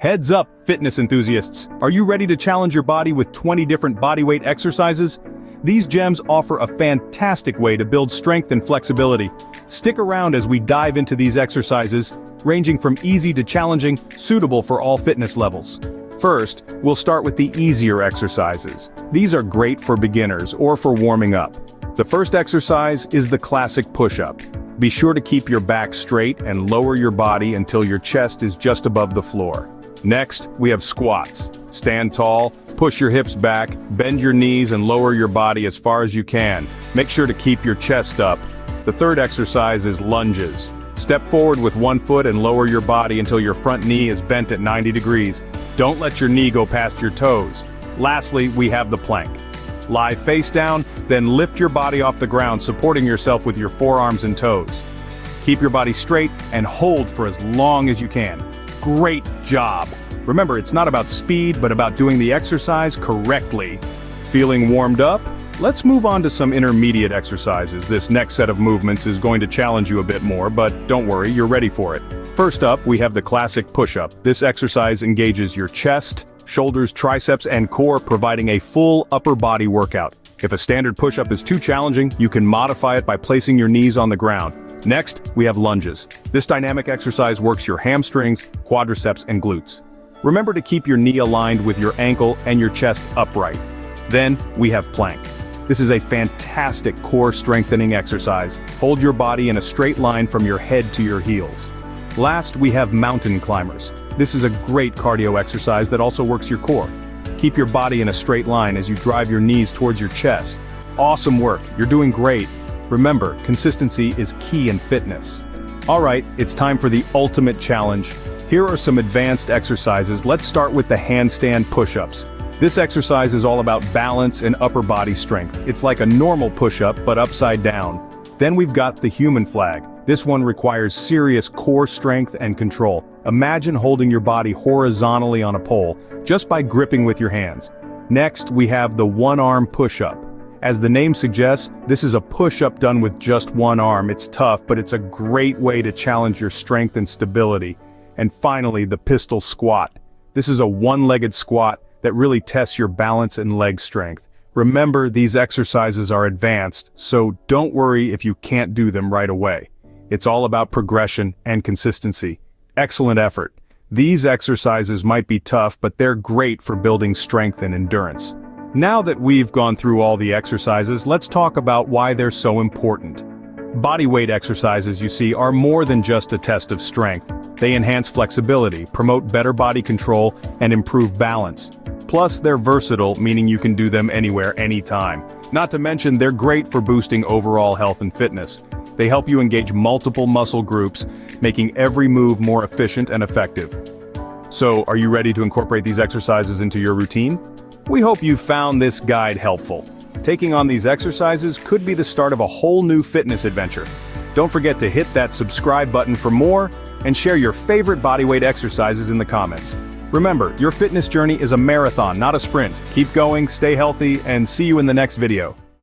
Heads up, fitness enthusiasts! Are you ready to challenge your body with 20 different bodyweight exercises? These gems offer a fantastic way to build strength and flexibility. Stick around as we dive into these exercises, ranging from easy to challenging, suitable for all fitness levels. First, we'll start with the easier exercises. These are great for beginners or for warming up. The first exercise is the classic push-up. Be sure to keep your back straight and lower your body until your chest is just above the floor. Next, we have squats. Stand tall, push your hips back, bend your knees and lower your body as far as you can. Make sure to keep your chest up. The third exercise is lunges. Step forward with one foot and lower your body until your front knee is bent at 90 degrees. Don't let your knee go past your toes. Lastly, we have the plank. Lie face down, then lift your body off the ground, supporting yourself with your forearms and toes. Keep your body straight and hold for as long as you can. Great job! Remember, it's not about speed, but about doing the exercise correctly. Feeling warmed up? Let's move on to some intermediate exercises. This next set of movements is going to challenge you a bit more, but don't worry, you're ready for it. First up, we have the classic push-up. This exercise engages your chest, shoulders, triceps, and core, providing a full upper body workout. If a standard push-up is too challenging, you can modify it by placing your knees on the ground. Next, we have lunges. This dynamic exercise works your hamstrings, quadriceps, and glutes. Remember to keep your knee aligned with your ankle and your chest upright. Then, we have plank. This is a fantastic core strengthening exercise. Hold your body in a straight line from your head to your heels. Last, we have mountain climbers. This is a great cardio exercise that also works your core. Keep your body in a straight line as you drive your knees towards your chest. Awesome work, you're doing great. Remember, consistency is key in fitness. Alright, it's time for the ultimate challenge. Here are some advanced exercises. Let's start with the handstand push-ups. This exercise is all about balance and upper body strength. It's like a normal push-up, but upside down. Then we've got the human flag. This one requires serious core strength and control. Imagine holding your body horizontally on a pole, just by gripping with your hands. Next, we have the one-arm push-up. As the name suggests, this is a push-up done with just one arm. It's tough, but it's a great way to challenge your strength and stability. And finally, the pistol squat. This is a one-legged squat that really tests your balance and leg strength. Remember, these exercises are advanced, so don't worry if you can't do them right away. It's all about progression and consistency. Excellent effort. These exercises might be tough, but they're great for building strength and endurance. Now that we've gone through all the exercises, let's talk about why they're so important. Bodyweight exercises, you see, are more than just a test of strength. They enhance flexibility, promote better body control, and improve balance. Plus, they're versatile, meaning you can do them anywhere, anytime. Not to mention, they're great for boosting overall health and fitness. They help you engage multiple muscle groups, making every move more efficient and effective. So, are you ready to incorporate these exercises into your routine? We hope you found this guide helpful. Taking on these exercises could be the start of a whole new fitness adventure. Don't forget to hit that subscribe button for more, and share your favorite bodyweight exercises in the comments. Remember, your fitness journey is a marathon, not a sprint. Keep going, stay healthy, and see you in the next video.